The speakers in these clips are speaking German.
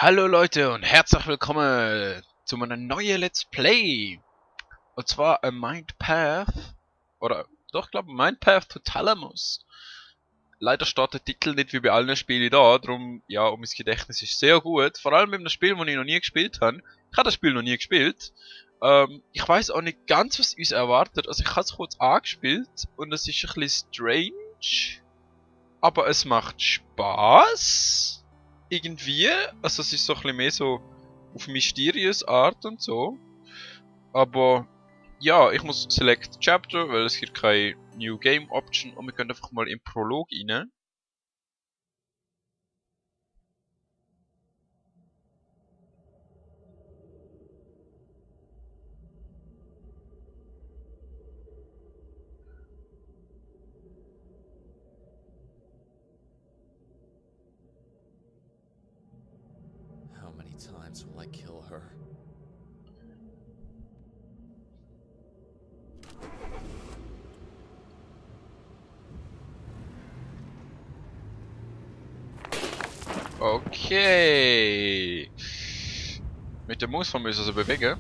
Hallo Leute und herzlich willkommen zu meinem neuen Let's Play. Und zwar A Mind Path. Oder doch, ich glaube Mind Path to Thalamus. Leider steht der Titel nicht wie bei allen Spielen da, darum, ja, und mein Gedächtnis ist sehr gut. Vor allem mit einem Spiel, das ich noch nie gespielt habe. Ich habe das Spiel noch nie gespielt. Ich weiß auch nicht ganz, was uns erwartet. Also ich habe es kurz angespielt und es ist ein bisschen strange. Aber es macht Spaß. Irgendwie. Also es ist so ein bisschen mehr so auf mysterious Art und so. Aber ja, ich muss Select Chapter, weil es gibt keine New Game Option und wir können einfach mal im Prolog rein. How many times will I kill her? Okay. Mit der Maus müssen wir also bewegen.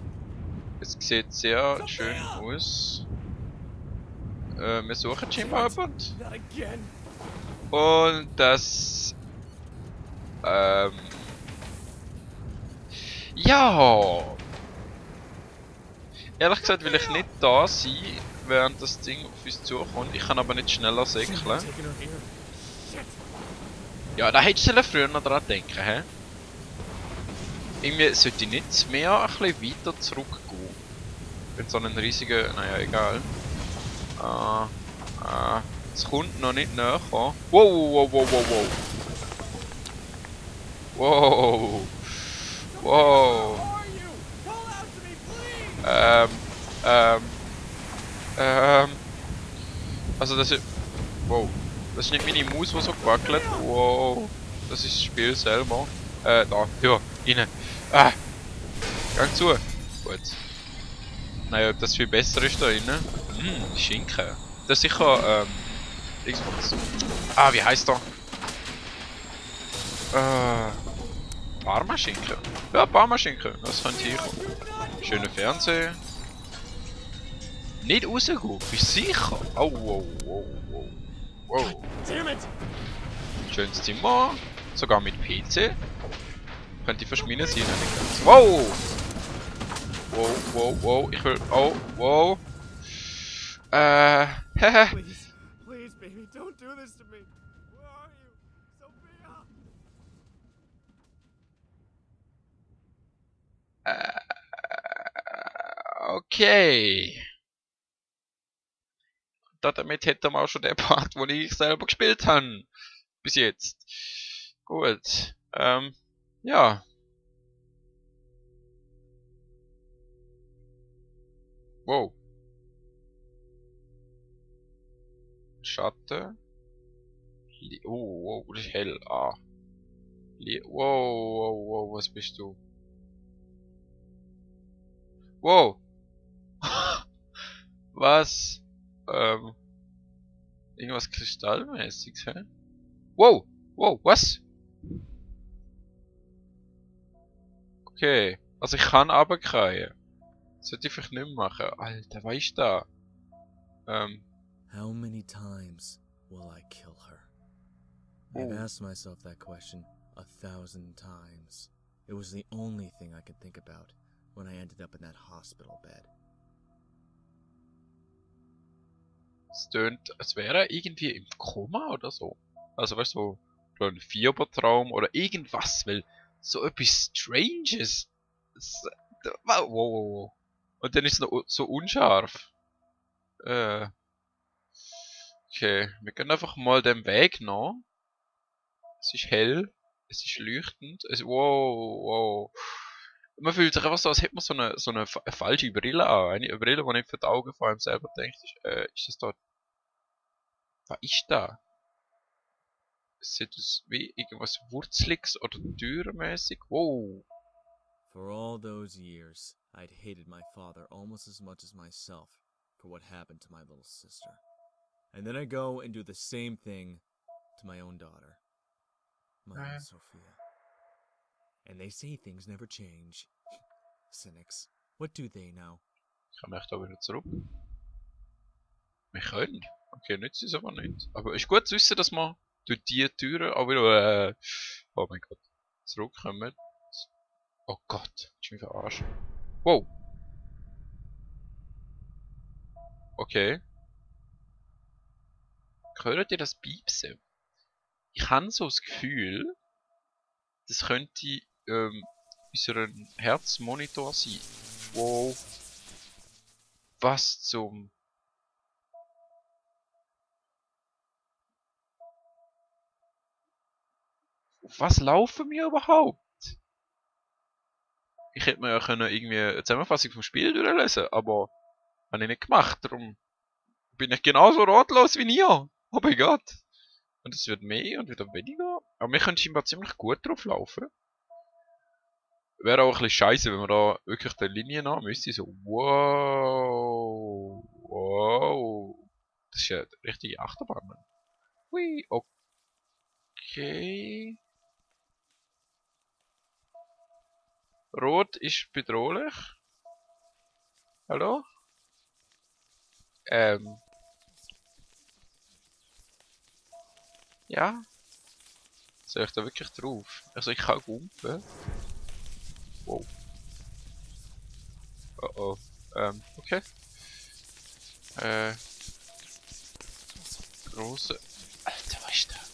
Es sieht sehr schön aus. Wir suchen scheinbar jemanden. Not again! Und das... Ja! Ehrlich gesagt will ich nicht da sein, während das Ding auf uns zukommt. Ich kann aber nicht schneller säckeln. Taking her here. Shit! Ja, da hättest du früher noch dran denken, hä? Irgendwie sollte ich nicht mehr ein bisschen weiter zurückgehen. Wenn so einen riesigen... Naja, egal. Es kommt noch nicht näher. Wow, wow, wow, wow, wow. Wow. Wow. Who are you? Call out to me, please! Also das ist... Wow. Das ist nicht meine Maus, die so gewackelt. Wow. Das ist das Spiel selber. Da. Ja. Rein. Ah. Gang zu. Gut. Naja, ob das viel besser ist da drinnen. Schinken. Das ist sicher, Xbox. Ah, wie heißt der? Parmaschinken. Ja, Parmaschinken. Das könnte hier kommen. Schöner Fernseher. Nicht rausgehen, bist du sicher? Oh, wow, wow, wow. Wow. Damn it! Schönes Zimmer. Sogar mit PC. Könnte verschmieden sein, nicht ganz. Wow! Wow, wow, wow. Ich will... Oh, wow. Hehe. Please, please, baby, don't do this to me. Where are you? Sophia! Okay. Damit hätten wir auch schon den Part, wo ich selber gespielt habe. Bis jetzt. Gut. Ja. Wow. Schatten. Oh, wow, das ist hell. Ah. Wow, wow, wow, was bist du? Wow. Was? Irgendwas Kristallmäßiges, hä? Wow! Wow, was? Okay. Also ich kann runterfallen. Sollte ich vielleicht nicht mehr machen. Alter, was ist da? How many times will I kill her? I've asked myself that question 1,000 times. It was the only thing I could think about when I ended up in that hospital bed. Es tönt, als wäre er irgendwie im Koma oder so. Also weißt du, so ein Fiebertraum oder irgendwas, weil so etwas Stranges. Wow, wow, wow. Und dann ist es noch so unscharf. Okay, wir gehen einfach mal den Weg nach. Es ist hell, es ist leuchtend, wow, wow. Man fühlt sich einfach so, als hätte man so eine falsche Brille an. Eine Brille, die nicht für die Augen von einem selber denkt, ist das da... Was ist da? Es sieht aus wie irgendwas Wurzeliges oder Türmäßig. Wow. For all those years, I'd hated my father almost as much as myself for what happened to my little sister. And then I go and do the same thing to my own daughter, my own Sophia. And they say things never change. Cynics. What do they know? Ich kann echt da wieder zurück. Wir können. Okay, nützt es aber nicht. Aber ist gut zu wissen, dass wir durch die Türen auch wieder, oh mein Gott, zurückkommen. Oh Gott, ich bin verarscht. Wow. Okay. Hört ihr das Piepsen? Ich habe so das Gefühl, das könnte unser Herzmonitor sein. Wow. Was zum... Auf was laufen wir überhaupt? Ich hätte mir ja können irgendwie eine Zusammenfassung vom Spiel durchlesen, aber habe ich nicht gemacht. Darum bin ich genauso ratlos wie ihr. Oh mein Gott. Und es wird mehr und wieder weniger. Aber wir können scheinbar ziemlich gut drauf laufen. Wäre auch ein bisschen scheiße, wenn wir da wirklich die Linie nach müsste. So, wow. Wow. Das ist ja eine richtige Achterbahn. Mann. Hui, okay. Rot ist bedrohlich. Hallo? Ja. Soll ich da wirklich drauf? Also ich kann gumpen. Wow. Oh oh. Okay. Große. Alter, was ist das?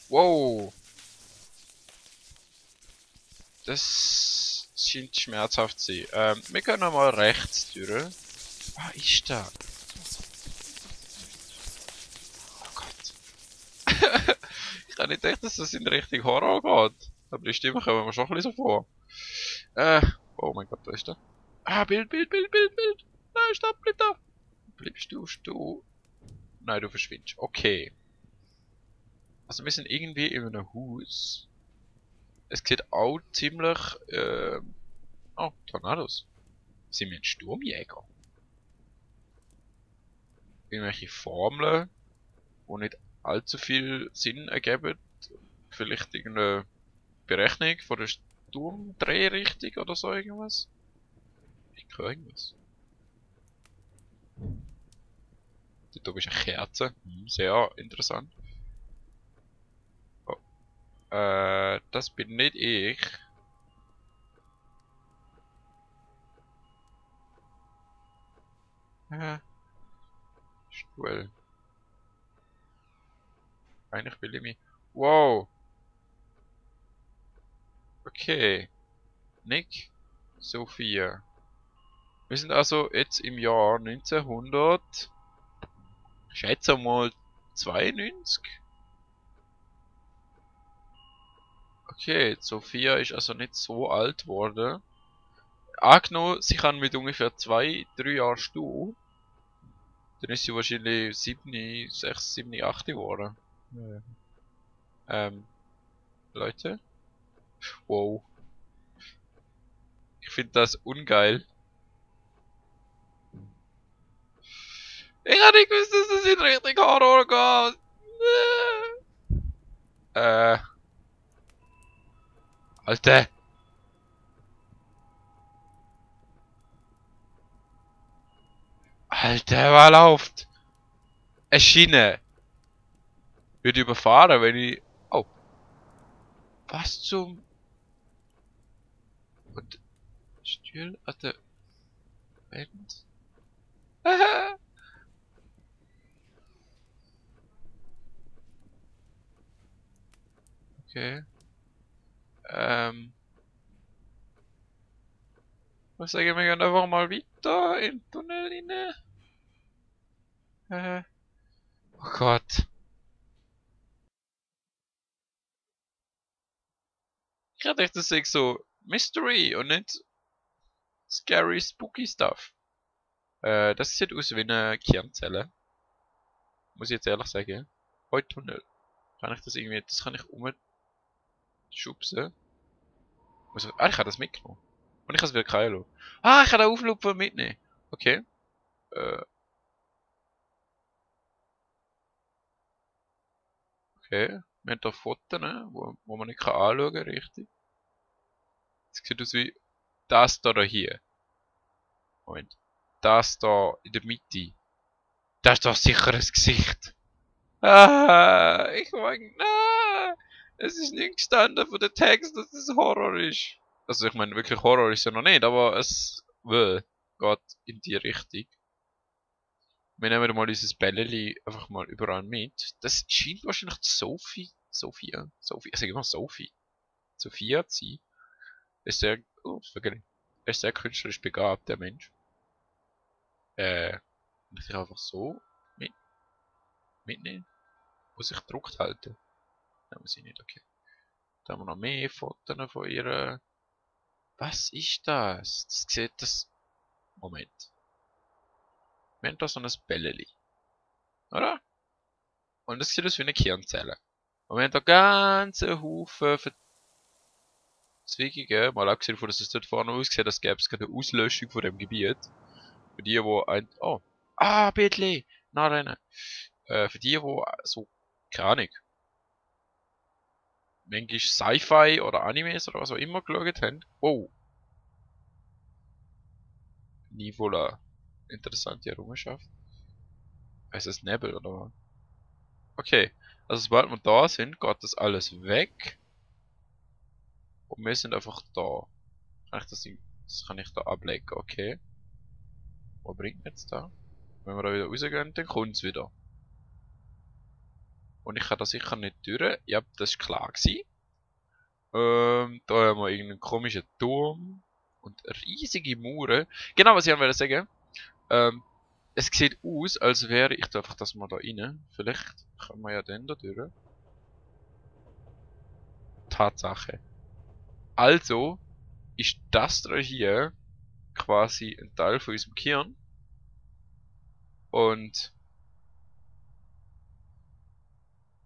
Wow. Das scheint schmerzhaft zu sein. Wir gehen nochmal rechts durch. Was ist das? Oh Gott. Ich habe nicht gedacht, dass das in Richtung Horror geht. Aber die Stimme kommen mir schon ein bisschen so vor. Oh mein Gott, was ist das? Ah, Bild. Nein, stopp, bleib da. Bleibst du? Nein, du verschwindest. Okay. Also wir sind irgendwie in einem Haus. Es sieht auch ziemlich, oh, Tornados. Sind wir ein Sturmjäger? Irgendwelche Formeln, die nicht allzu viel Sinn ergeben. Vielleicht irgendeine Berechnung von der Sturmdrehrichtung oder so irgendwas. Ich höre irgendwas. Dort oben ist eine Kerze. Sehr interessant. Oh. Das bin nicht ich. Stuhl. Eigentlich will ich mich... Wow! Okay. Nick. Sophia. Wir sind also jetzt im Jahr 1900... Ich schätze mal 92. Okay, Sophia ist also nicht so alt geworden. Angenommen, sie kann mit ungefähr 2-3 Jahren stehen. Dann ist sie wahrscheinlich 7, 6, 7, 8 geworden. Ja. Leute. Wow. Ich finde das ungeil. Ich hab nicht gewusst, dass es in Richtung Horror geht. Alter. Alter, was läuft? Eine Schiene. Wird überfahren, wenn ich... Oh. Was zum... Und... Stuhl an der... Wand. Okay. Was sagen wir gehen einfach mal weiter in den Tunnel rein. Oh Gott. Ich dachte echt, das ist so Mystery und nicht scary, spooky Stuff. Das sieht aus wie eine Kernzelle. Muss ich jetzt ehrlich sagen. Oh, Tunnel. Kann ich das irgendwie, das kann ich umschubsen. Also, ich habe das mitgenommen. Und ich habe es wieder keinen. Ah, ich kann den Auflupfer mitnehmen. Okay. Okay. Wir haben hier Fotos, wo man nicht anschauen kann, richtig. Es sieht aus wie das hier. Moment. Das da in der Mitte. Das ist doch sicher ein Gesicht. Ah, ich meine, nein. Es ist nicht gestanden von den Text, dass es Horror ist. Also ich meine, wirklich Horror ist ja noch nicht, aber es geht in die Richtung. Wir nehmen mal dieses Bälleli einfach mal überall mit. Das scheint wahrscheinlich Sophie, ich sage immer Sophie. Sophia zu sein. Ist sehr, ist sehr künstlerisch begabt, der Mensch. Muss ich einfach so mitnehmen? Muss ich gedruckt halten? Nein, muss ich nicht, okay. Da haben wir noch mehr Fotos von ihr. Was ist das? Das sieht das. Moment. Wir haben da so ein Bälleli. Oder? Und das sieht aus wie eine Kernzelle. Und wir haben da ganze Haufen Verzweigungen. Mal abgesehen davon, dass es dort vorne aussieht, als gäbe es keine Auslöschung von dem Gebiet. Für die, wo ein. Oh! Ah, Bittli! Nachrennen! Für die, wo so. Keine Ahnung. Manchmal Sci-Fi oder Animes oder was auch immer geschaut haben. Wow! Nivola. Interessante Errungenschaft. Heißt das Nebel oder was? Okay. Also sobald wir da sind, geht das alles weg. Und wir sind einfach da. Kann ich das kann ich da ablegen, okay. Was bringt mir jetzt da? Wenn wir da wieder rausgehen, dann kommt es wieder. Und ich kann da sicher nicht durch. Ja, das ist klar gewesen. Da haben wir irgendeinen komischen Turm. Und riesige Mauern. Genau, was ich wollte sagen. Es sieht aus, als wäre ich da einfach das mal da rein. Vielleicht können wir ja dann da durch. Tatsache. Also ist das da hier quasi ein Teil von unserem Kern. Und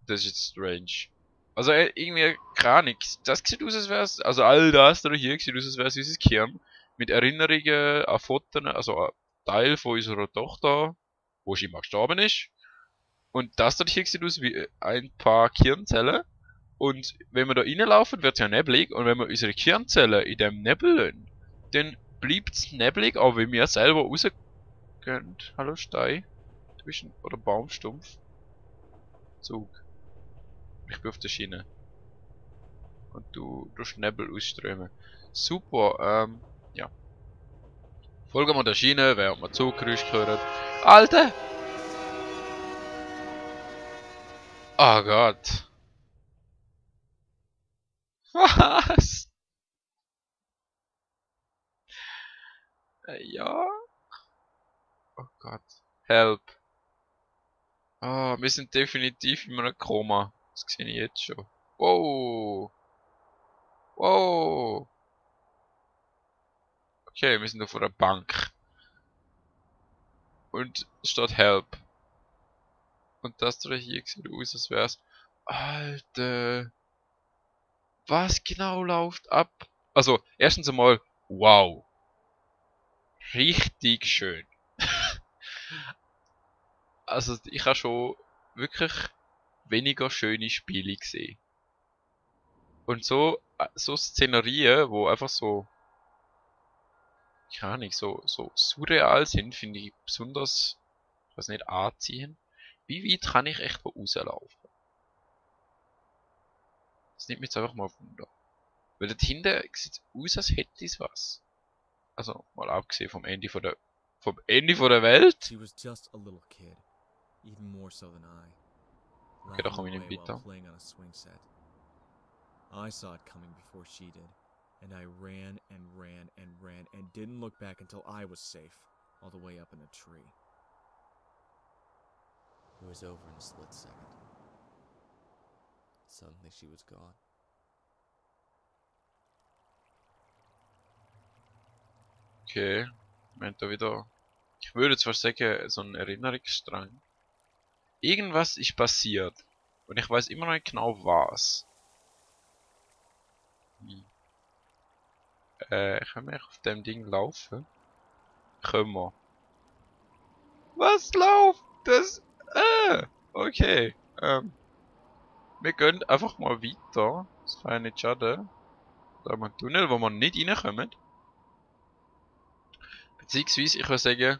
das ist jetzt strange. Also irgendwie, keine Ahnung, das sieht aus, als wäre es, also all das da hier sieht aus, als wäre es unser Kern. Mit Erinnerungen an Fotos, also ein Teil von unserer Tochter, wo sie mal gestorben ist. Und das da hier sieht aus wie ein paar Kernzellen. Und wenn wir da reinlaufen, wird es ja neblig. Und wenn wir unsere Kernzellen in dem Nebel lassen, dann bleibt es neblig, auch wenn wir selber rausgehen. Hallo Stein. Oder Baumstumpf. Zug. Ich bin auf der Schiene. Und du Nebel ausströmen. Super, ja. Folgen wir der Schiene, während wir Zuggeräusch hören. Alter! Oh Gott. Was? Ja? Oh Gott. Help. Ah, wir sind definitiv in einem Koma. Das sehe ich jetzt schon. Wow. Wow. Okay, wir sind auf einer Bank. Und es steht Help. Und das da hier sieht aus, als wär's. Alter. Was genau läuft ab? Also, erstens einmal, wow. Richtig schön. Also, ich habe schon wirklich weniger schöne Spiele gesehen. Und so Szenerien, wo einfach so, keine Ahnung, so surreal sind, finde ich besonders, ich weiß nicht, anziehen. Wie weit kann ich echt rauslaufen? Das nimmt mich jetzt einfach mal Wunder. Weil dort hinten sieht aus, als hätte es was. Also, mal abgesehen vom Ende von der Welt. She was just a little kid, even more so than I. Okay, da komme ich nicht weiter. Playing on a swing set. I saw it coming before she did, and I ran and ran and ran and didn't look back until I was safe, all the way up in a tree. It was over in a split second. Suddenly she was gone. Okay, wir haben da wieder, ich würde zwar sagen, so ein Erinnerungsstrang. Irgendwas ist passiert. Und ich weiß immer noch nicht genau was. Können wir auf dem Ding laufen? Können wir. Was läuft? Das, okay. wir gehen einfach mal weiter. Das kann ja nicht schaden. Da haben wir einen Tunnel, wo wir nicht reinkommen. Beziehungsweise, ich würde sagen,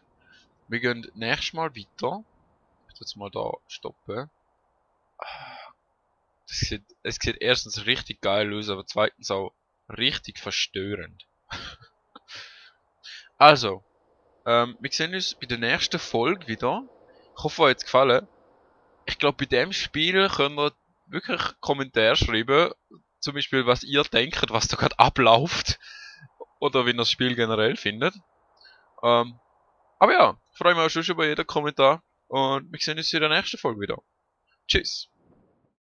wir gehen nächstes Mal weiter. Ich tue jetzt mal da stoppen. Es sieht erstens richtig geil aus, aber zweitens auch richtig verstörend. Also, wir sehen uns bei der nächsten Folge wieder. Ich hoffe, euch hat es gefallen. Ich glaube, bei dem Spiel könnt ihr wirklich Kommentare schreiben. Zum Beispiel, was ihr denkt, was da gerade abläuft. Oder wie ihr das Spiel generell findet. Aber ja, ich freue mich auch schon über jeden Kommentar. Und wir sehen uns in der nächsten Folge wieder. Tschüss.